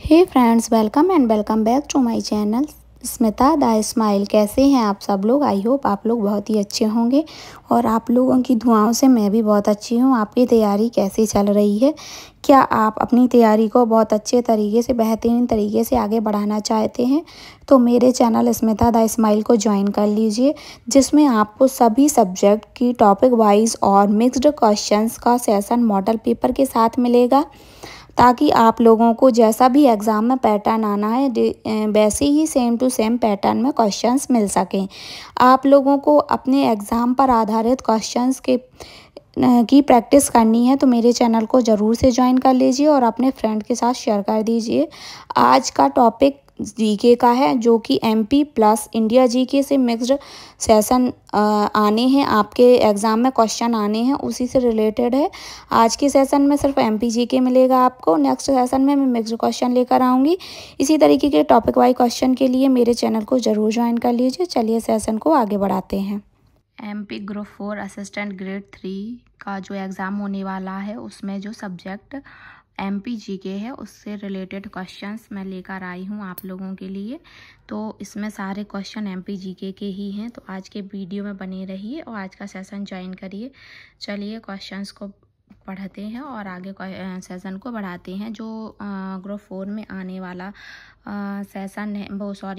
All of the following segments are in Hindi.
Hey friends, welcome and welcome back to my channel Smita the smile. कैसे हैं आप सब लोग? आई होप आप लोग बहुत ही अच्छे होंगे और आप लोगों की दुआओं से मैं भी बहुत अच्छी हूँ। आपकी तैयारी कैसी चल रही है? क्या आप अपनी तैयारी को बहुत अच्छे तरीके से, बेहतरीन तरीके से आगे बढ़ाना चाहते हैं? तो मेरे चैनल स्मिता द स्माइल को ज्वाइन कर लीजिए, जिसमें आपको सभी सब्जेक्ट की टॉपिक वाइज और मिक्स्ड क्वेश्चंस का सेशन मॉडल पेपर के साथ मिलेगा, ताकि आप लोगों को जैसा भी एग्ज़ाम में पैटर्न आना है वैसे ही सेम टू सेम पैटर्न में क्वेश्चंस मिल सकें। आप लोगों को अपने एग्ज़ाम पर आधारित क्वेश्चंस की प्रैक्टिस करनी है, तो मेरे चैनल को ज़रूर से ज्वाइन कर लीजिए और अपने फ्रेंड के साथ शेयर कर दीजिए। आज का टॉपिक जीके का है, जो कि एमपी प्लस इंडिया जीके से मिक्स्ड सेशन आने हैं, आपके एग्ज़ाम में क्वेश्चन आने हैं, उसी से रिलेटेड है। आज के सेशन में सिर्फ एमपी जीके मिलेगा आपको। नेक्स्ट सेशन में मैं मिक्स्ड क्वेश्चन लेकर आऊँगी। इसी तरीके के टॉपिक वाइज क्वेश्चन के लिए मेरे चैनल को ज़रूर ज्वाइन कर लीजिए। चलिए सेशन को आगे बढ़ाते हैं। एमपी ग्रुप 4 असिस्टेंट ग्रेड 3 का जो एग्ज़ाम होने वाला है, उसमें जो सब्जेक्ट एमपी जीके है उससे रिलेटेड क्वेश्चंस मैं लेकर आई हूँ आप लोगों के लिए। तो इसमें सारे क्वेश्चन एमपी जीके के ही हैं, तो आज के वीडियो में बने रहिए और आज का सेशन ज्वाइन करिए। चलिए क्वेश्चंस को पढ़ते हैं और आगे सेशन को बढ़ाते हैं। जो ग्रुप 4 में आने वाला सेशन है,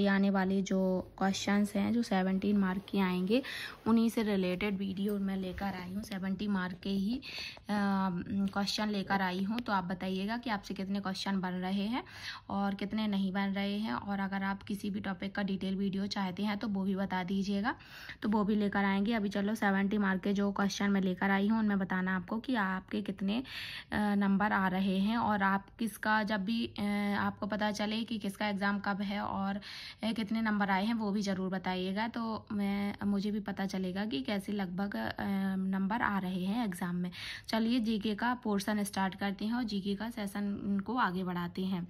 आने वाली जो क्वेश्चंस हैं जो 17 मार्क के आएंगे, उन्हीं से रिलेटेड वीडियो मैं लेकर आई हूँ। 70 मार्क के ही क्वेश्चन लेकर आई हूँ। तो आप बताइएगा कि आपसे कितने क्वेश्चन बन रहे हैं और कितने नहीं बन रहे हैं, और अगर आप किसी भी टॉपिक का डिटेल वीडियो चाहते हैं तो वो भी बता दीजिएगा, तो वो भी लेकर आएंगे। अभी चलो 70 मार्क के जो क्वेश्चन मैं लेकर आई हूँ उनमें बताना आपको कि आपके कितने नंबर आ रहे हैं, और आप किसका, जब भी आपको पता चले कि किसका एग्ज़ाम कब है और कितने नंबर आए हैं, वो भी ज़रूर बताइएगा। तो मुझे भी पता चलेगा कि कैसे लगभग नंबर आ रहे हैं एग्ज़ाम में। चलिए जीके का पोर्शन स्टार्ट करते हैं और जीके का सेशन को आगे बढ़ाते हैं।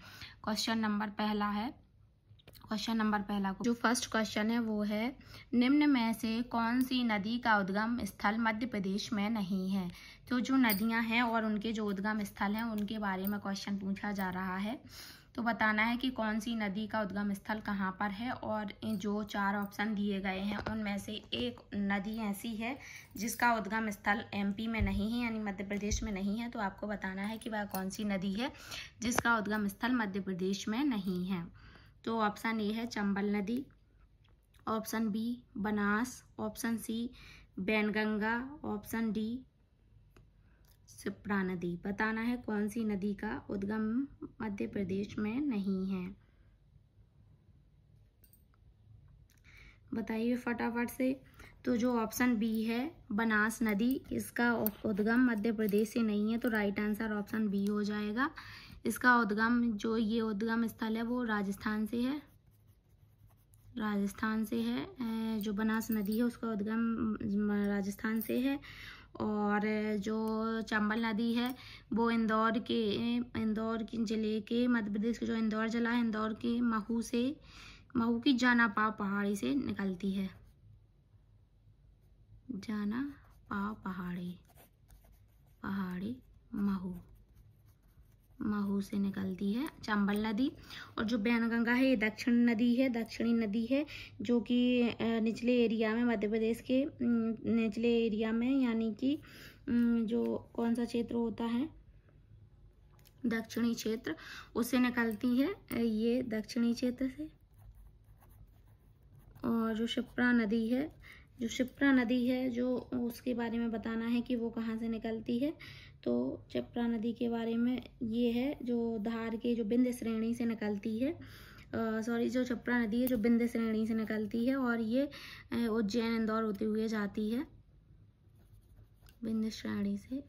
क्वेश्चन नंबर पहला जो फर्स्ट क्वेश्चन है वो है, निम्न में से कौन सी नदी का उद्गम स्थल मध्य प्रदेश में नहीं है? तो जो नदियां हैं और उनके जो उद्गम स्थल हैं उनके बारे में क्वेश्चन पूछा जा रहा है। तो बताना है कि कौन सी नदी का उद्गम स्थल कहाँ पर है, और जो 4 ऑप्शन दिए गए हैं उनमें से एक नदी ऐसी है जिसका उद्गम स्थल एमपी में नहीं है, यानी मध्य प्रदेश में नहीं है। तो आपको बताना है कि वह कौन सी नदी है जिसका उद्गम स्थल मध्य प्रदेश में नहीं है। तो ऑप्शन ए है चंबल नदी, option B Banas, option C Bainganga, option D Shipra नदी। बताना है कौन सी नदी का उद्गम मध्य प्रदेश में नहीं है। बताइए फटाफट से। तो जो ऑप्शन बी है बनास नदी, इसका उद्गम मध्य प्रदेश से नहीं है, तो राइट आंसर ऑप्शन बी हो जाएगा। इसका उद्गम, जो ये उद्गम स्थल है वो राजस्थान से है। जो बनास नदी है उसका उद्गम राजस्थान से है, और जो चंबल नदी है वो इंदौर की जिले के, मध्य प्रदेश के जो इंदौर जिला है, इंदौर के महू की जाना पाव पहाड़ी से निकलती है। जाना पाव पहाड़ी महू से निकलती है चंबल नदी। और जो बैनगंगा है ये दक्षिणी नदी है, जो कि निचले एरिया में, मध्य प्रदेश के निचले एरिया में, यानी कि जो कौन सा क्षेत्र होता है, दक्षिणी क्षेत्र, उससे निकलती है ये दक्षिणी क्षेत्र से। और जो शिप्रा नदी है जो उसके बारे में बताना है कि वो कहाँ से निकलती है। तो शिप्रा नदी के बारे में ये है, जो धार के जो विंध्य श्रेणी से निकलती है, जो शिप्रा नदी है जो विंध्य श्रेणी से निकलती है, और ये उज्जैन इंदौर होते हुए जाती है, विंध्य श्रेणी से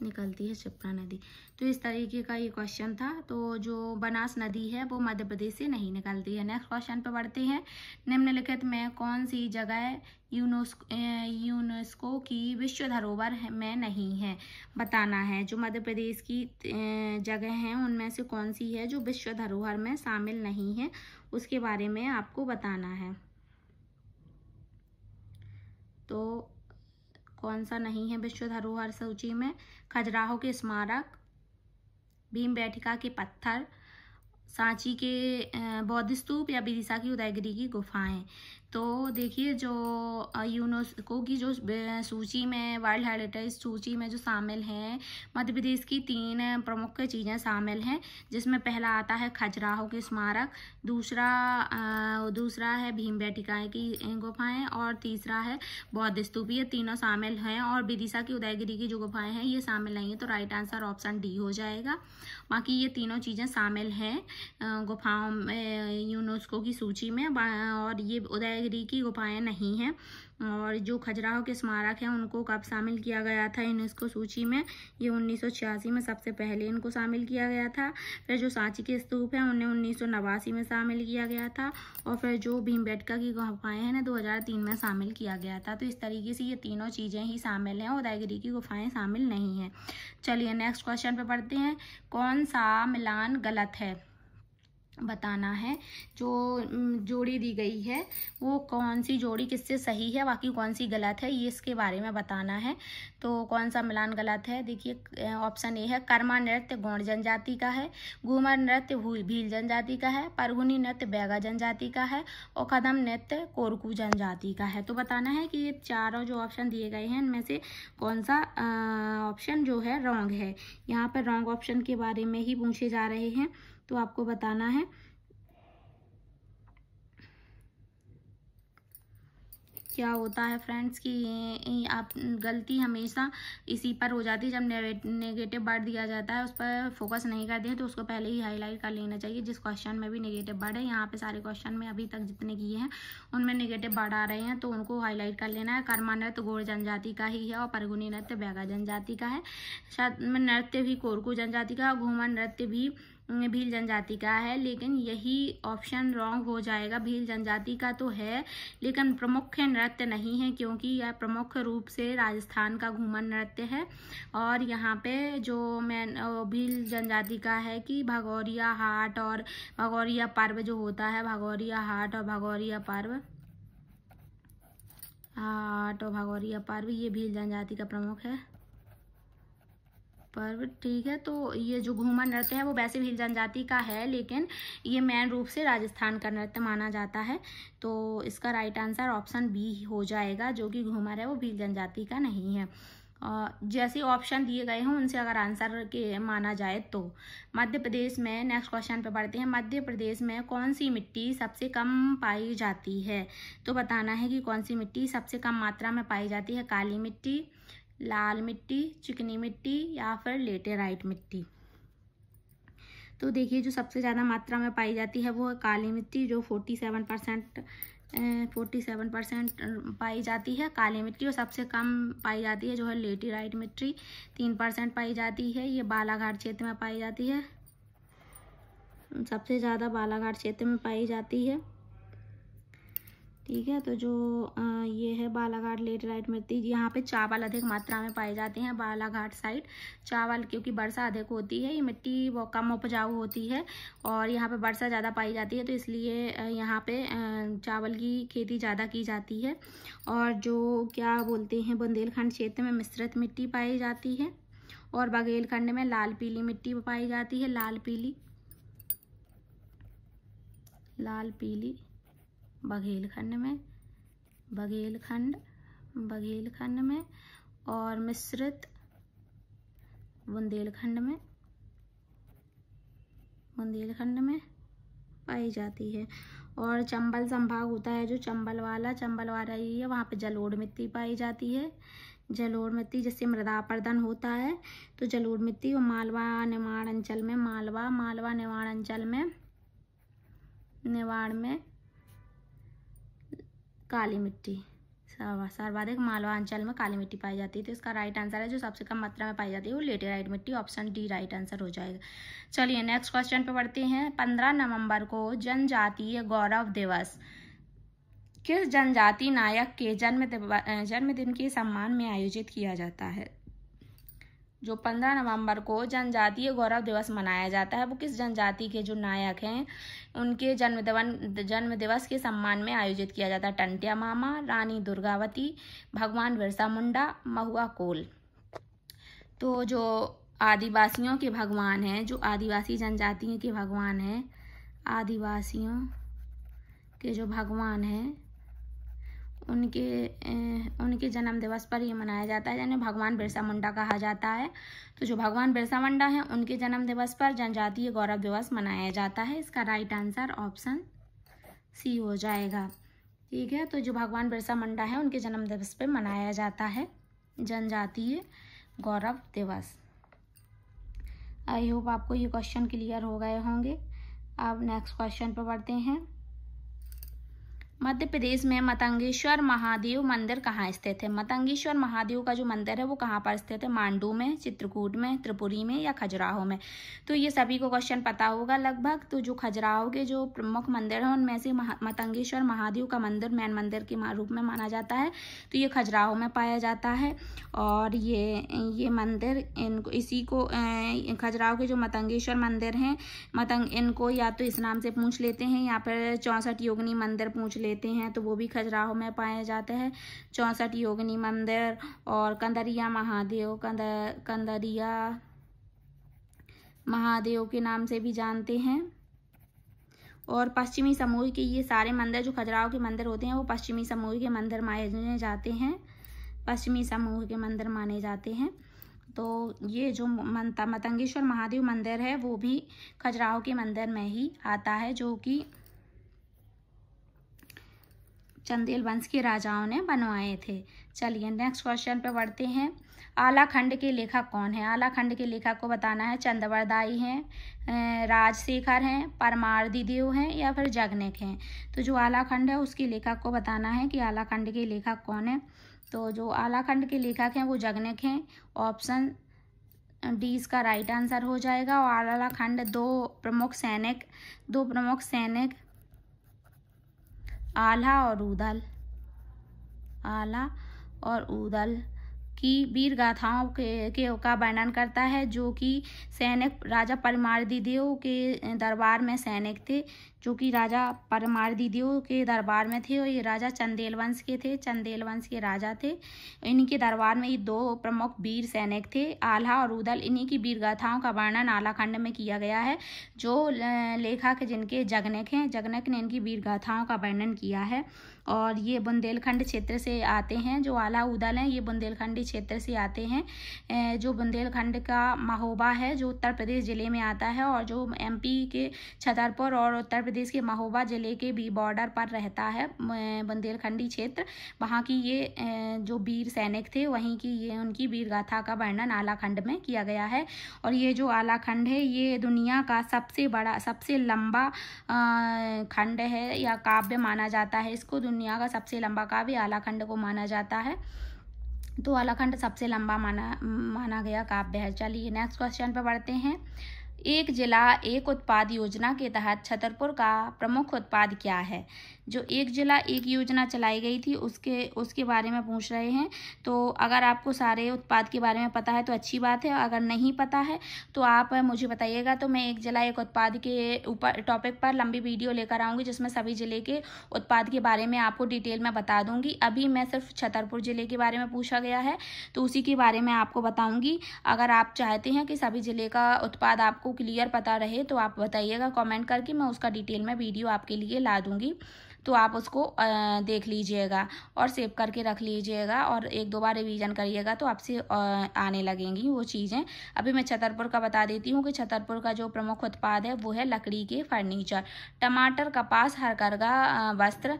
निकलती है शिप्रा नदी। तो इस तरीके का ये क्वेश्चन था। तो जो बनास नदी है वो मध्य प्रदेश से नहीं निकलती है। नेक्स्ट क्वेश्चन पे बढ़ते हैं। निम्नलिखित में कौन सी जगह यूनेस्को की विश्व धरोहर में नहीं है? बताना है जो मध्य प्रदेश की जगह हैं उनमें से कौन सी है जो विश्व धरोहर में शामिल नहीं है, उसके बारे में आपको बताना है। तो कौन सा नहीं है विश्व धरोहर सूची में? खजुराहो के स्मारक, भीमबेटका के पत्थर, सांची के बौद्ध स्तूप या विदिशा की उदयगिरी की गुफाएं। तो देखिए जो यूनेस्को की जो सूची में, वर्ल्ड हेरिटेज सूची में जो शामिल हैं, मध्य प्रदेश की 3 प्रमुख चीज़ें शामिल हैं, जिसमें पहला आता है खजुराहो के स्मारक, दूसरा है भीमबेटका की गुफाएं और तीसरा है बौद्ध स्तूप। ये तीनों शामिल हैं और विदिशा की उदयगिरी की जो गुफाएं हैं ये शामिल नहीं है, तो राइट आंसर ऑप्शन डी हो जाएगा। बाकी ये तीनों चीज़ें शामिल हैं गुफाओं में यूनेस्को की सूची में, और ये उदयगिरी की गुफाएं नहीं हैं। और जो खजुराहो के स्मारक हैं उनको कब शामिल किया गया था यूनेस्को सूची में? ये 1986 में सबसे पहले इनको शामिल किया गया था। फिर जो सांची के स्तूप हैं उन्हें 1989 में शामिल किया गया था, और फिर जो भीमबेटका की गुफाएं हैं ना 2003 में शामिल किया गया था। तो इस तरीके से ये तीनों चीज़ें ही शामिल हैं, उदयगिरी की गुफाएं शामिल नहीं हैं। चलिए नेक्स्ट क्वेश्चन पे पढ़ते हैं। कौन सा मिलान गलत है बताना है। जो जोड़ी दी गई है वो कौन सी जोड़ी किससे सही है, बाकी कौन सी गलत है, ये इसके बारे में बताना है। तो कौन सा मिलान गलत है? देखिए ऑप्शन ए है कर्मा नृत्य गौड़ जनजाति का है, घूमर नृत्य भील जनजाति का है, परगुनी नृत्य बैगा जनजाति का है और कदम नृत्य कोरकू जनजाति का है। तो बताना है कि ये चारों जो ऑप्शन दिए गए हैं इनमें से कौन सा ऑप्शन जो है रॉन्ग है। यहाँ पर रॉन्ग ऑप्शन के बारे में ही पूछे जा रहे हैं, तो आपको बताना है। क्या होता है फ्रेंड्स कि आप गलती हमेशा इसी पर हो जाती है, जब नेगेटिव वर्ड दिया जाता है उस पर फोकस नहीं करते हैं तो उसको पहले ही हाईलाइट कर लेना चाहिए। जिस क्वेश्चन में भी नेगेटिव वर्ड है, यहाँ पे सारे क्वेश्चन में अभी तक जितने किए हैं उनमें नेगेटिव वर्ड आ रहे हैं तो उनको हाईलाइट कर लेना है। कर्मा नृत्य गौड़ जनजाति का ही है और परगुनी नृत्य बैगा जनजाति का है, नृत्य भी कोरकू जनजाति का, घूमर नृत्य भी भील जनजाति का है। लेकिन यही ऑप्शन रॉन्ग हो जाएगा। भील जनजाति का तो है लेकिन प्रमुख नृत्य नहीं है, क्योंकि यह प्रमुख रूप से राजस्थान का घूमर नृत्य है। और यहाँ पे जो भील जनजाति का है कि भगौरिया हाट और भगौरिया पर्व जो होता है, भगौरिया हाट और भगौरिया पर्व ये भील जनजाति का प्रमुख है पर्व। ठीक है, तो ये जो घूमर नृत्य है वो वैसे भील जनजाति का है लेकिन ये मेन रूप से राजस्थान का नृत्य माना जाता है। तो इसका राइट आंसर ऑप्शन बी हो जाएगा। जो कि घूमर है वो भील जनजाति का नहीं है। जैसे ऑप्शन दिए गए हों उनसे अगर आंसर के माना जाए तो मध्य प्रदेश में, नेक्स्ट क्वेश्चन पे बढ़ते हैं। मध्य प्रदेश में कौन सी मिट्टी सबसे कम पाई जाती है? तो बताना है कि कौन सी मिट्टी सबसे कम मात्रा में पाई जाती है। काली मिट्टी, लाल मिट्टी, चिकनी मिट्टी या फिर लेटेराइट मिट्टी। तो देखिए जो सबसे ज़्यादा मात्रा में पाई जाती है वो है काली मिट्टी, जो 47% पाई जाती है काली मिट्टी। और सबसे कम पाई जाती है जो है लेटेराइट मिट्टी, 3% पाई जाती है। ये बालाघाट क्षेत्र में पाई जाती है, सबसे ज़्यादा बालाघाट क्षेत्र में पाई जाती है। ठीक है, तो जो ये है बालाघाट लेटेराइट मिट्टी, यहाँ पे चावल अधिक मात्रा में पाए जाते हैं। बालाघाट साइड चावल, क्योंकि वर्षा अधिक होती है, ये मिट्टी वो कम उपजाऊ होती है और यहाँ पे वर्षा ज़्यादा पाई जाती है, तो इसलिए यहाँ पे चावल की खेती ज़्यादा की जाती है। और जो क्या बोलते हैं बुंदेलखंड क्षेत्र में मिश्रित मिट्टी पाई जाती है और बघेलखंड में लाल पीली मिट्टी पाई जाती है। लाल पीली बघेलखंड में और मिश्रित बुंदेलखंड में पाई जाती है। और चंबल संभाग होता है जो चंबल वाला ही है, वहाँ पे जलोढ़ मिट्टी पाई जाती है। जलोढ़ मिट्टी जिससे मृदा अपरदन होता है, तो जलोढ़ मिट्टी। और मालवा निमाड़ अंचल में निवाड़ में काली मिट्टी, सर्वाधिक मालवा अंचल में काली मिट्टी पाई जाती है। तो इसका राइट आंसर है जो सबसे कम मात्रा में पाई जाती है वो लेटेराइट मिट्टी, ऑप्शन डी राइट आंसर हो जाएगा। चलिए नेक्स्ट क्वेश्चन पे बढ़ते हैं। 15 नवंबर को जनजातीय गौरव दिवस किस जनजाति नायक के जन्मदिन के सम्मान में आयोजित किया जाता है? जो 15 नवंबर को जनजातीय गौरव दिवस मनाया जाता है वो किस जनजाति के जो नायक हैं उनके जन्म दिवस के सम्मान में आयोजित किया जाता है? टंटिया मामा, रानी दुर्गावती, भगवान बिरसा मुंडा, महुआ कोल। तो जो आदिवासियों के भगवान हैं, जो आदिवासी जनजातियों के भगवान हैं आदिवासियों के जो भगवान हैं उनके जन्म दिवस पर ये मनाया जाता है, यानी भगवान बिरसा मुंडा कहा जाता है। तो जो भगवान बिरसा मुंडा हैं उनके जन्म दिवस पर जनजातीय गौरव दिवस मनाया जाता है। इसका राइट आंसर ऑप्शन सी हो जाएगा। ठीक है, तो जो भगवान बिरसा मुंडा है उनके जन्म दिवस पर मनाया जाता है जनजातीय गौरव दिवस। आई होप आपको ये क्वेश्चन क्लियर हो गए होंगे। अब नेक्स्ट क्वेश्चन पर बढ़ते हैं। मध्य प्रदेश में मतंगेश्वर महादेव मंदिर कहाँ स्थित है? मतंगेश्वर महादेव का जो मंदिर है वो कहाँ पर स्थित है? मांडू में, चित्रकूट में, त्रिपुरी में या खजुराहो में? तो ये सभी को क्वेश्चन पता होगा लगभग। तो जो खजुराहो के जो प्रमुख मंदिर हैं उनमें से मतंगेश्वर महादेव का मंदिर मैन मंदिर के रूप में माना जाता है। तो ये खजुराहो में पाया जाता है। और ये मंदिर इसी को खजुराहो के जो मतंगेश्वर मंदिर हैं इनको या तो इस नाम से पूछ लेते हैं या फिर 64 योगिनी मंदिर पूछ लेते हैं, तो वो भी खजुराहो में पाए जाते हैं। 64 योगिनी मंदिर और कंदरिया महादेव के नाम से भी जानते हैं। और पश्चिमी समूह के ये सारे मंदिर जो खजुराहो के मंदिर होते हैं वो पश्चिमी समूह के मंदिर माने जाते हैं। पश्चिमी समूह के मंदिर माने जाते हैं। तो ये जो मतंगेश्वर महादेव मंदिर है वो भी खजुराहो के मंदिर में ही आता है, जो कि चंदेल वंश के राजाओं ने बनवाए थे। चलिए नेक्स्ट क्वेश्चन पे बढ़ते हैं। आलाखंड के लेखक कौन है? आलाखंड के लेखक को बताना है। चंद्रवरदाई हैं, राजशेखर हैं, परमार्दी देव हैं या फिर जगनेक हैं? तो जो आलाखंड है उसके लेखक को बताना है कि आलाखंड के लेखक कौन है। तो जो आलाखंड के लेखक हैं वो जगनेक हैं। ऑप्शन डी इसका राइट आंसर हो जाएगा। और आलाखंड दो प्रमुख सैनिक आल्हा और ऊदल की वीर गाथाओं का वर्णन करता है, जो कि सैनिक राजा परमार्दी देव के दरबार में सैनिक थे, जो कि राजा परमार्दी देव के दरबार में थे। और ये राजा चंदेल वंश के थे, चंदेल वंश के राजा थे। इन्हीं के दरबार में ये दो प्रमुख वीर सैनिक थे, आल्हा और ऊदल। इन्हीं की वीर गाथाओं का वर्णन आलाखंड में किया गया है। जो लेखक जिनके जगनेक हैं, जगनेक ने इनकी वीर गाथाओं का वर्णन किया है। और ये बुंदेलखंड क्षेत्र से आते हैं। जो आल्हा ऊदल हैं ये बुंदेलखंडी क्षेत्र से आते हैं। जो बुंदेलखंड का महोबा है जो उत्तर प्रदेश ज़िले में आता है, और जो एमपी के छतरपुर और उत्तर प्रदेश के महोबा ज़िले के भी बॉर्डर पर रहता है बुंदेलखंडी क्षेत्र। वहाँ की ये जो वीर सैनिक थे वहीं की ये उनकी वीर गाथा का वर्णन आलाखंड में किया गया है। और ये जो आलाखंड है ये दुनिया का सबसे लंबा खंड है या काव्य माना जाता है। इसको दुनिया का सबसे लंबा काव्य आलाखंड को माना जाता है। तो आलाखंड सबसे लंबा माना गया काव्य है। चलिए नेक्स्ट क्वेश्चन पे बढ़ते हैं। एक जिला एक उत्पाद योजना के तहत छतरपुर का प्रमुख उत्पाद क्या है? जो एक जिला एक योजना चलाई गई थी उसके बारे में पूछ रहे हैं। तो अगर आपको सारे उत्पाद के बारे में पता है तो अच्छी बात है, अगर नहीं पता है तो आप मुझे बताइएगा। तो मैं एक जिला एक उत्पाद के ऊपर टॉपिक पर लंबी वीडियो लेकर आऊँगी, जिसमें सभी ज़िले के उत्पाद के बारे में आपको डिटेल में बता दूँगी। अभी मैं सिर्फ छतरपुर ज़िले के बारे में पूछा गया है तो उसी के बारे में आपको बताऊँगी। अगर आप चाहते हैं कि सभी ज़िले का उत्पाद आपको क्लियर पता रहे तो आप बताइएगा कमेंट करके, मैं उसका डिटेल में वीडियो आपके लिए ला दूँगी। तो आप उसको देख लीजिएगा और सेव करके रख लीजिएगा और एक दो बार रिवीजन करिएगा तो आपसे आने लगेंगी वो चीज़ें। अभी मैं छतरपुर का बता देती हूँ कि छतरपुर का जो प्रमुख उत्पाद है वो है लकड़ी के फर्नीचर। टमाटर, कपास, हथकरघा, वस्त्र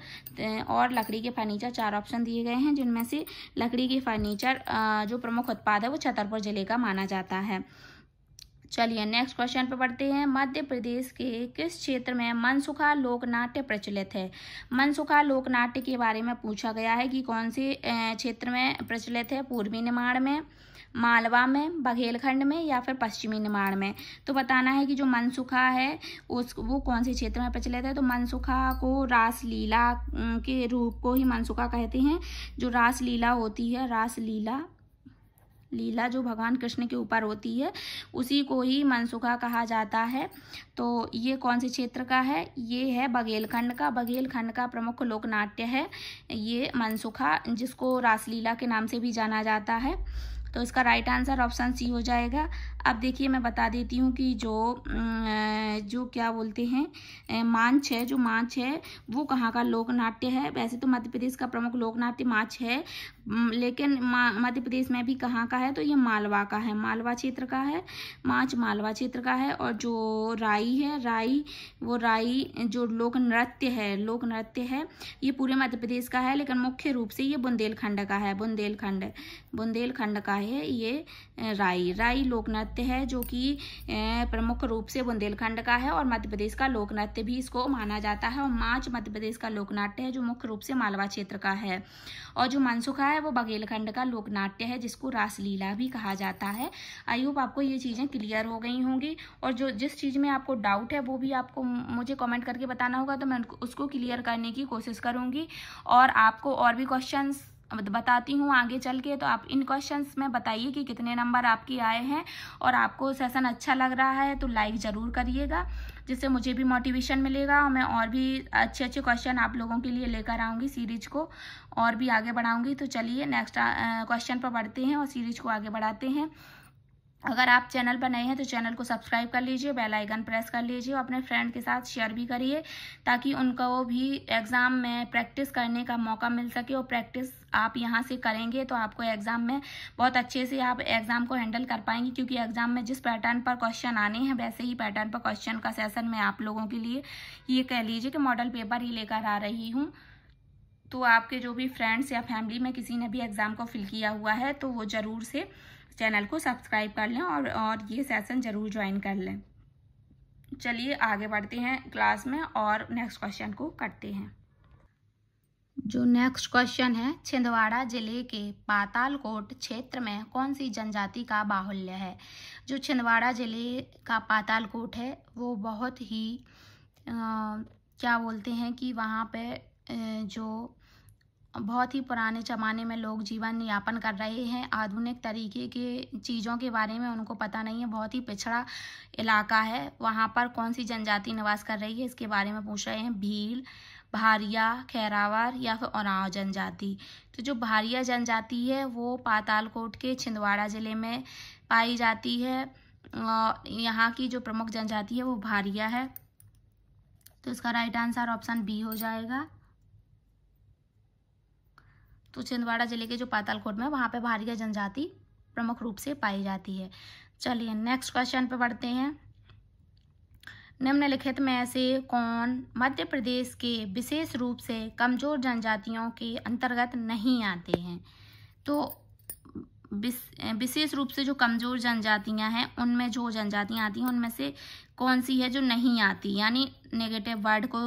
और लकड़ी के फर्नीचर, 4 ऑप्शन दिए गए हैं, जिनमें से लकड़ी के फर्नीचर जो प्रमुख उत्पाद है वो छतरपुर जिले का माना जाता है। चलिए नेक्स्ट क्वेश्चन पे बढ़ते हैं। मध्य प्रदेश के किस क्षेत्र में मनसुखा लोकनाट्य प्रचलित है? मनसुखा लोकनाट्य के बारे में पूछा गया है कि कौन से क्षेत्र में प्रचलित है। पूर्वी निमाड़ में, मालवा में, बघेलखंड में या फिर पश्चिमी निमाड़ में? तो बताना है कि जो मनसुखा है वो कौन से क्षेत्र में प्रचलित है। तो मनसुखा को रासलीला के रूप को ही मनसुखा कहते हैं। जो रासलीला होती है, लीला जो भगवान कृष्ण के ऊपर होती है उसी को ही मनसुखा कहा जाता है। तो ये कौन से क्षेत्र का है? ये है बघेलखंड का। बघेलखंड का प्रमुख लोकनाट्य है ये मनसुखा, जिसको रासलीला के नाम से भी जाना जाता है। तो इसका राइट आंसर ऑप्शन सी हो जाएगा। अब देखिए मैं बता देती हूँ कि जो क्या बोलते हैं मांझ है, जो मांझ है वो कहाँ का लोक नाट्य है। वैसे तो मध्य प्रदेश का प्रमुख लोक नाट्य मांझ है, लेकिन मध्य प्रदेश में भी कहाँ का है, तो ये मालवा का है, मालवा क्षेत्र का है। मांझ मालवा क्षेत्र का है। और जो राई है, वो राई जो लोक नृत्य है ये पूरे मध्य प्रदेश का है, लेकिन मुख्य रूप से ये बुंदेलखंड का है। बुंदेलखंड का है ये राई लोक नृत्य है, जो कि प्रमुख रूप से बुंदेलखंड का है और मध्य प्रदेश का लोक नृत्य भी इसको माना जाता है। और मांझ मध्य प्रदेश का लोक नाट्य है, जो मुख्य रूप से मालवा क्षेत्र का है। और जो मनसुखा है वो बघेलखंड का लोक नाट्य है, जिसको रासलीला भी कहा जाता है। आई होप आपको ये चीज़ें क्लियर हो गई होंगी। और जिस चीज़ में आपको डाउट है वो भी आपको मुझे कमेंट करके बताना होगा, तो मैं उसको क्लियर करने की कोशिश करूँगी। और आपको और भी क्वेश्चंस बताती हूँ आगे चल के, तो आप इन क्वेश्चंस में बताइए कि कितने नंबर आपके आए हैं। और आपको सेशन अच्छा लग रहा है तो लाइक ज़रूर करिएगा, जिससे मुझे भी मोटिवेशन मिलेगा और मैं और भी अच्छे क्वेश्चन आप लोगों के लिए लेकर आऊँगी, सीरीज को और भी आगे बढ़ाऊँगी। तो चलिए नेक्स्ट क्वेश्चन पर बढ़ते हैं और सीरीज को आगे बढ़ाते हैं। अगर आप चैनल पर नए हैं तो चैनल को सब्सक्राइब कर लीजिए, बेल आइकन प्रेस कर लीजिए और अपने फ्रेंड के साथ शेयर भी करिए, ताकि उनको भी एग्ज़ाम में प्रैक्टिस करने का मौका मिल सके। और प्रैक्टिस आप यहाँ से करेंगे तो आपको एग्ज़ाम में बहुत अच्छे से आप एग्ज़ाम को हैंडल कर पाएंगे, क्योंकि एग्ज़ाम में जिस पैटर्न पर क्वेश्चन आने हैं वैसे ही पैटर्न पर क्वेश्चन का सेशन मैं आप लोगों के लिए ये कह लीजिए कि मॉडल पेपर ही लेकर आ रही हूँ। तो आपके जो भी फ्रेंड्स या फैमिली में किसी ने भी एग्ज़ाम को फिल किया हुआ है तो वो ज़रूर से चैनल को सब्सक्राइब कर लें और ये सेशन ज़रूर ज्वाइन कर लें। चलिए आगे बढ़ते हैं क्लास में और नेक्स्ट क्वेश्चन को करते हैं। जो नेक्स्ट क्वेश्चन है, छिंदवाड़ा जिले के पातालकोट क्षेत्र में कौन सी जनजाति का बाहुल्य है। जो छिंदवाड़ा जिले का पातालकोट है वो बहुत ही क्या बोलते हैं कि वहाँ पे जो बहुत ही पुराने ज़माने में लोग जीवन यापन कर रहे हैं, आधुनिक तरीके के चीज़ों के बारे में उनको पता नहीं है, बहुत ही पिछड़ा इलाका है। वहाँ पर कौन सी जनजाति निवास कर रही है इसके बारे में पूछ रहे हैं। भील, भारिया, खैरावर या फिर ओरांव जनजाति। तो जो भारिया जनजाति है वो पातालकोट के छिंदवाड़ा ज़िले में पाई जाती है। यहाँ की जो प्रमुख जनजाति है वो भारिया है, तो इसका राइट आंसर ऑप्शन बी हो जाएगा। तो छिंदवाड़ा जिले के जो पातालकोट में वहाँ पे भारिया जनजाति प्रमुख रूप से पाई जाती है। चलिए नेक्स्ट क्वेश्चन पे बढ़ते हैं। निम्नलिखित में से कौन मध्य प्रदेश के विशेष रूप से कमजोर जनजातियों के अंतर्गत नहीं आते हैं। तो विशेष रूप से जो कमजोर जनजातियां हैं उनमें जो जनजातियां आती हैं उनमें से कौन सी है जो नहीं आती, यानी नेगेटिव वर्ड को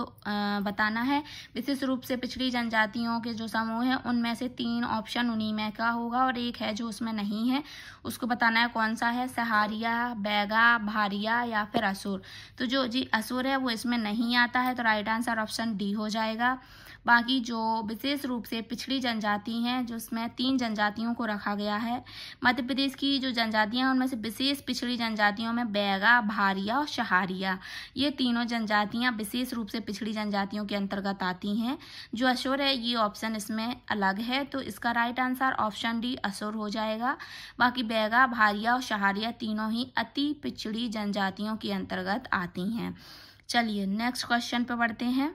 बताना है। विशेष रूप से पिछड़ी जनजातियों के जो समूह है उनमें से 3 ऑप्शन उन्हीं में का होगा और एक है जो उसमें नहीं है, उसको बताना है कौन सा है। सहारिया, बैगा, भारिया या फिर असुर। तो जो जी असुर है वो इसमें नहीं आता है, तो राइट आंसर ऑप्शन डी हो जाएगा। बाकी जो विशेष रूप से पिछड़ी जनजाति हैं जो उसमें 3 जनजातियों को रखा गया है। मध्य प्रदेश की जो जनजातियां हैं उनमें से विशेष पिछड़ी जनजातियों में बैगा, भारिया और सहारिया, ये तीनों जनजातियां विशेष रूप से पिछड़ी जनजातियों के अंतर्गत आती हैं। जो असुर है ये ऑप्शन इसमें अलग है, तो इसका राइट आंसर ऑप्शन डी असुर हो जाएगा। बाकी बैगा, भारिया और सहारिया तीनों ही अति पिछड़ी जनजातियों के अंतर्गत आती हैं। चलिए नेक्स्ट क्वेश्चन पे बढ़ते हैं।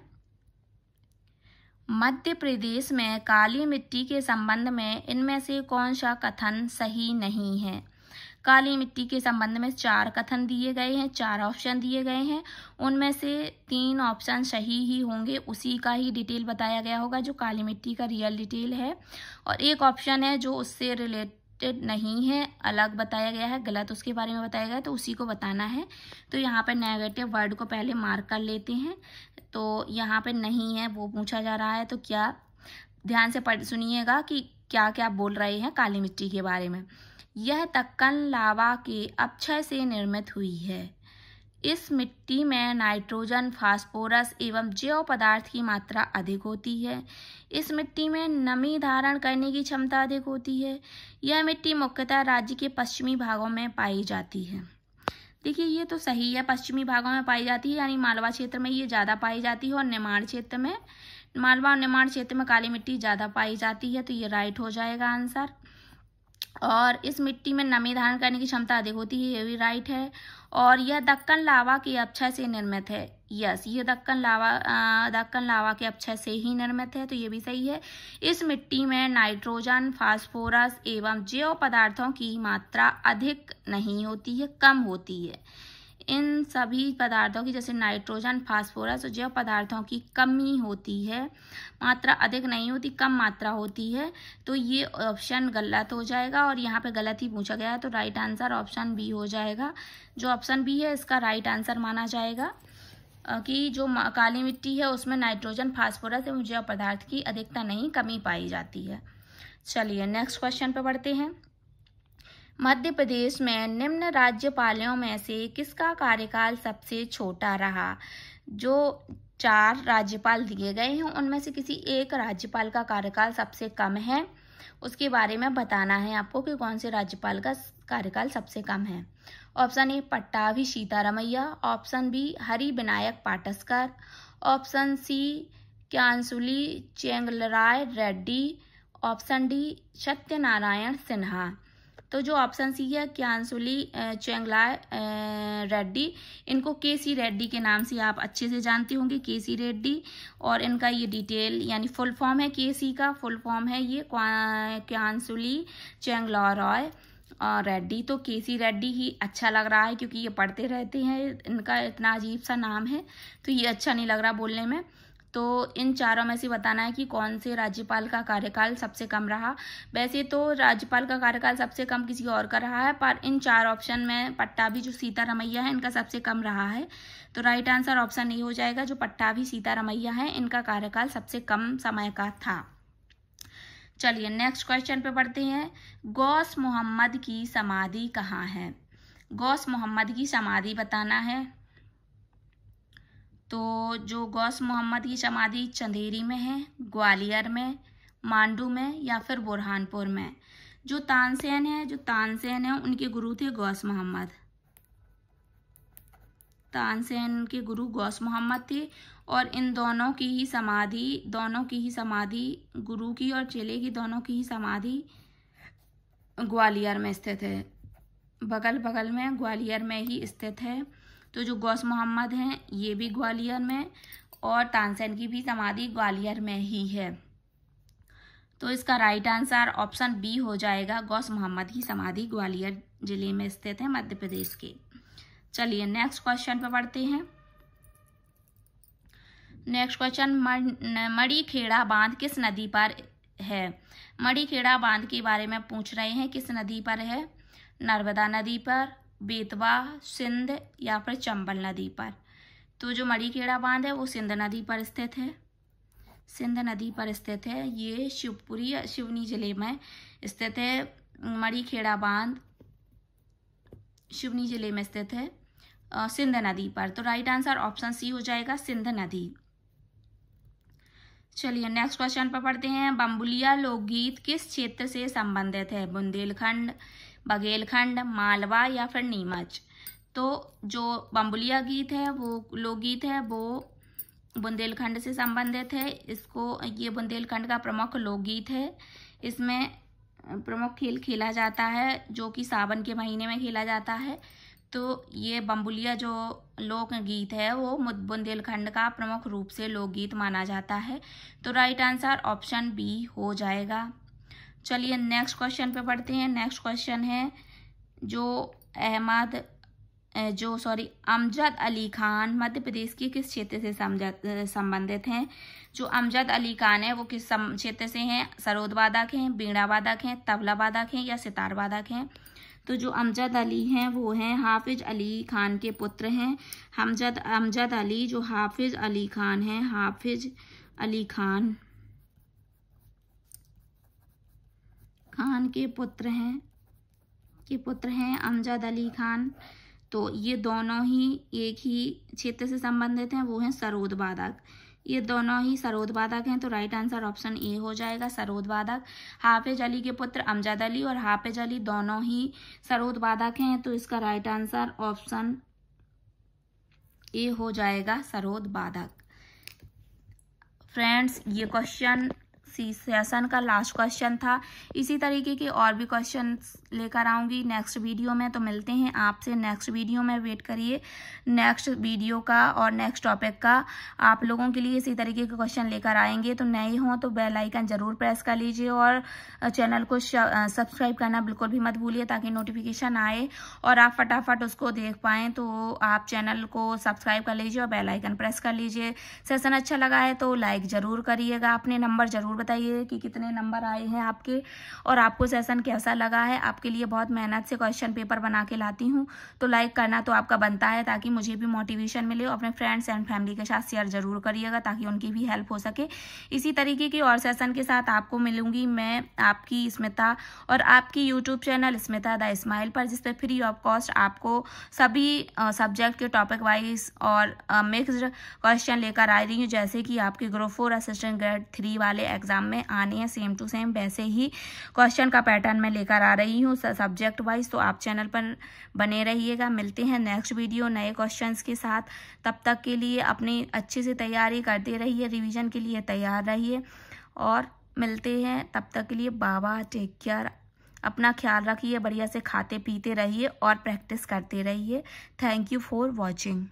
मध्य प्रदेश में काली मिट्टी के संबंध में इनमें से कौन सा कथन सही नहीं है। काली मिट्टी के संबंध में 4 कथन दिए गए हैं, 4 ऑप्शन दिए गए हैं, उनमें से 3 ऑप्शन सही ही होंगे, उसी का ही डिटेल बताया गया होगा जो काली मिट्टी का रियल डिटेल है, और एक ऑप्शन है जो उससे रिलेटेड नहीं है, अलग बताया गया है, गलत उसके बारे में बताया गया है, तो उसी को बताना है। तो यहाँ पर नेगेटिव वर्ड को पहले मार्क कर लेते हैं। तो यहाँ पे नहीं है वो पूछा जा रहा है, तो क्या ध्यान से सुनिएगा कि क्या क्या बोल रहे हैं काली मिट्टी के बारे में। यह दक्कन लावा के अपक्षय से निर्मित हुई है। इस मिट्टी में नाइट्रोजन, फास्फोरस एवं जैव पदार्थ की मात्रा अधिक होती है। इस मिट्टी में नमी धारण करने की क्षमता अधिक होती है। यह मिट्टी मुख्यतः राज्य के पश्चिमी भागों में पाई जाती है। देखिए ये तो सही है, पश्चिमी भागों में पाई जाती है, यानी मालवा क्षेत्र में ये ज़्यादा पाई जाती है और निमाड़ क्षेत्र में, मालवा और निमाड़ क्षेत्र में काली मिट्टी ज़्यादा पाई जाती है, तो ये राइट हो जाएगा आंसर। और इस मिट्टी में नमी धारण करने की क्षमता अधिक होती है, ये भी राइट है। और यह दक्कन लावा के अपक्षय से निर्मित है, यस, ये दक्कन लावा के अपक्षय से ही निर्मित है, तो ये भी सही है। इस मिट्टी में नाइट्रोजन, फास्फोरस एवं जैव पदार्थों की मात्रा अधिक नहीं होती है, कम होती है। इन सभी पदार्थों की, जैसे नाइट्रोजन, फास्फोरस और जैव पदार्थों की कमी होती है, मात्रा अधिक नहीं होती, कम मात्रा होती है, तो ये ऑप्शन गलत हो जाएगा और यहाँ पे गलत ही पूछा गया है, तो राइट आंसर ऑप्शन बी हो जाएगा। जो ऑप्शन बी है इसका राइट आंसर माना जाएगा कि जो काली मिट्टी है उसमें नाइट्रोजन, फास्फोरस एवं जैव पदार्थ की अधिकता नहीं, कमी पाई जाती है। चलिए नेक्स्ट क्वेश्चन पे बढ़ते हैं। मध्य प्रदेश में निम्न राज्यपालों में से किसका कार्यकाल सबसे छोटा रहा? जो 4 राज्यपाल दिए गए हैं उनमें से किसी एक राज्यपाल का कार्यकाल सबसे कम है, उसके बारे में बताना है आपको कि कौन से राज्यपाल का कार्यकाल सबसे कम है। Option A Pattabhi Sitaramayya, option B Hari Vinayak Pataskar, option C क्यांसुली चेंगलराय रेड्डी, ऑप्शन डी सत्यनारायण सिन्हा। तो जो ऑप्शन सी है क्यांसुली चेंगलाय रेड्डी, इनको केसी रेड्डी के नाम से आप अच्छे से जानते होंगे, केसी रेड्डी, और इनका ये डिटेल यानी फुल फॉर्म है, केसी का फुल फॉर्म है ये क्यांसुली चेंगलाराय रेड्डी। तो केसी रेड्डी ही अच्छा लग रहा है क्योंकि ये पढ़ते रहते हैं, इनका इतना अजीब सा नाम है तो ये अच्छा नहीं लग रहा बोलने में। तो इन चारों में से बताना है कि कौन से राज्यपाल का कार्यकाल सबसे कम रहा। वैसे तो राज्यपाल का कार्यकाल सबसे कम किसी और का रहा है, पर इन 4 ऑप्शन में पट्टाभी जो सीतारमैया है इनका सबसे कम रहा है, तो राइट आंसर ऑप्शन ए हो जाएगा। जो पट्टाभी सीतारमैया है इनका कार्यकाल सबसे कम समय का था। चलिए नेक्स्ट क्वेश्चन पे बढ़ते हैं। गौस मोहम्मद की समाधि कहाँ है? गौस मोहम्मद की समाधि बताना है। तो जो गौस मोहम्मद की समाधि चंदेरी में है, ग्वालियर में, मांडू में या फिर बुरहानपुर में। जो तानसेन है उनके गुरु थे गौस मोहम्मद, तानसेन के गुरु गौस मोहम्मद थे, और इन दोनों की ही समाधि गुरु की और चेले की दोनों की ही समाधि ग्वालियर में स्थित है, बगल बगल में ग्वालियर में ही स्थित है। तो जो गौस मोहम्मद हैं ये भी ग्वालियर में, और तानसेन की भी समाधि ग्वालियर में ही है, तो इसका राइट आंसर ऑप्शन बी हो जाएगा। गौस मोहम्मद की समाधि ग्वालियर जिले में स्थित है, मध्य प्रदेश के। चलिए नेक्स्ट क्वेश्चन पे बढ़ते हैं। नेक्स्ट क्वेश्चन, मड़ीखेड़ा बांध किस नदी पर है? मड़ीखेड़ा बांध के बारे में पूछ रहे हैं, किस नदी पर है? नर्मदा नदी पर, बेतवा, सिंध या फिर चंबल नदी पर। तो जो मड़ीखेड़ा बांध है वो सिंध नदी पर स्थित है, सिंध नदी पर स्थित है। ये शिवपुरी सिवनी जिले में स्थित है। मड़ीखेड़ा बांध सिवनी जिले में स्थित है सिंध नदी पर, तो राइट आंसर ऑप्शन सी हो जाएगा, सिंध नदी। चलिए नेक्स्ट क्वेश्चन पर पढ़ते हैं। बम्बुलिया लोकगीत किस क्षेत्र से संबंधित है? बुंदेलखंड, बघेलखंड, मालवा या फिर नीमच। तो जो बम्बुलिया गीत है वो लोकगीत है वो बुंदेलखंड से संबंधित है। ये बुंदेलखंड का प्रमुख लोकगीत है। इसमें प्रमुख खेल खेला जाता है जो कि सावन के महीने में खेला जाता है। तो ये बम्बुलिया जो लोकगीत है वो बुंदेलखंड का प्रमुख रूप से लोकगीत माना जाता है, तो राइट आंसर ऑप्शन बी हो जाएगा। चलिए नेक्स्ट क्वेश्चन पे पढ़ते हैं। नेक्स्ट क्वेश्चन है अमजद अली खान मध्य प्रदेश के किस क्षेत्र से संबंधित हैं? जो अमजद अली खान है वो किस क्षेत्र से हैं? सरोद वादक हैं, बीणा वादक हैं, तबला वादक हैं या सितार वादक हैं? तो जो अमजद अली हैं वो हैं हाफिज अली खान के पुत्र हैं। अमजद अली जो हाफिज अली खान हैं, हाफिज अली खान के पुत्र हैं अमजद अली खान। तो ये दोनों ही एक ही क्षेत्र से संबंधित हैं, वो हैं सरोद वादक। ये दोनों ही सरोद वादक हैं, तो राइट आंसर ऑप्शन ए हो जाएगा, सरोद वादक। हाफिज अली के पुत्र अमजद अली और हाफिज अली दोनों ही सरोद वादक हैं, तो इसका राइट आंसर ऑप्शन ए हो जाएगा, सरोद वादक। फ्रेंड्स, ये क्वेश्चन सेशन का लास्ट क्वेश्चन था। इसी तरीके के और भी क्वेश्चन लेकर आऊँगी नेक्स्ट वीडियो में। तो मिलते हैं आपसे नेक्स्ट वीडियो में, वेट करिए नेक्स्ट वीडियो का और नेक्स्ट टॉपिक का। आप लोगों के लिए इसी तरीके के क्वेश्चन लेकर आएंगे। तो नए हों तो बेल आइकन ज़रूर प्रेस कर लीजिए और चैनल को सब्सक्राइब करना बिल्कुल भी मत भूलिए, ताकि नोटिफिकेशन आए और आप फटाफट उसको देख पाएँ। तो आप चैनल को सब्सक्राइब कर लीजिए और बेल आइकन प्रेस कर लीजिए। सेशन अच्छा लगा है तो लाइक ज़रूर करिएगा। अपने नंबर ज़रूर बताइए कि कितने नंबर आए हैं आपके और आपको सेशन कैसा लगा है। आपके लिए बहुत मेहनत से क्वेश्चन पेपर बना के लाती हूँ, तो लाइक करना तो आपका बनता है, ताकि मुझे भी मोटिवेशन मिले। और अपने फ्रेंड्स एंड फैमिली के साथ शेयर ज़रूर करिएगा, ताकि उनकी भी हेल्प हो सके। इसी तरीके की और सेशन के साथ आपको मिलूंगी मैं, आपकी स्मिता, और आपकी YouTube channel Smita the smile पर, जिस पर फ्री ऑफ कॉस्ट आपको सभी सब्जेक्ट के टॉपिक वाइज और मिक्स्ड क्वेश्चन लेकर आ रही हूँ, जैसे कि आपके ग्रुप 4 असिस्टेंट ग्रेड 3 वाले एग्जाम में आने हैं सेम टू सेम, वैसे ही क्वेश्चन का पैटर्न मैं लेकर आ रही हूँ सब्जेक्ट वाइज। तो आप चैनल पर बने रहिएगा। मिलते हैं नेक्स्ट वीडियो नए क्वेश्चंस के साथ। तब तक के लिए अपनी अच्छे से तैयारी करते रहिए, रिवीजन के लिए तैयार रहिए और मिलते हैं। तब तक के लिए बाबा, टेक केयर, अपना ख्याल रखिए, बढ़िया से खाते पीते रहिए और प्रैक्टिस करते रहिए। Thank you for watching.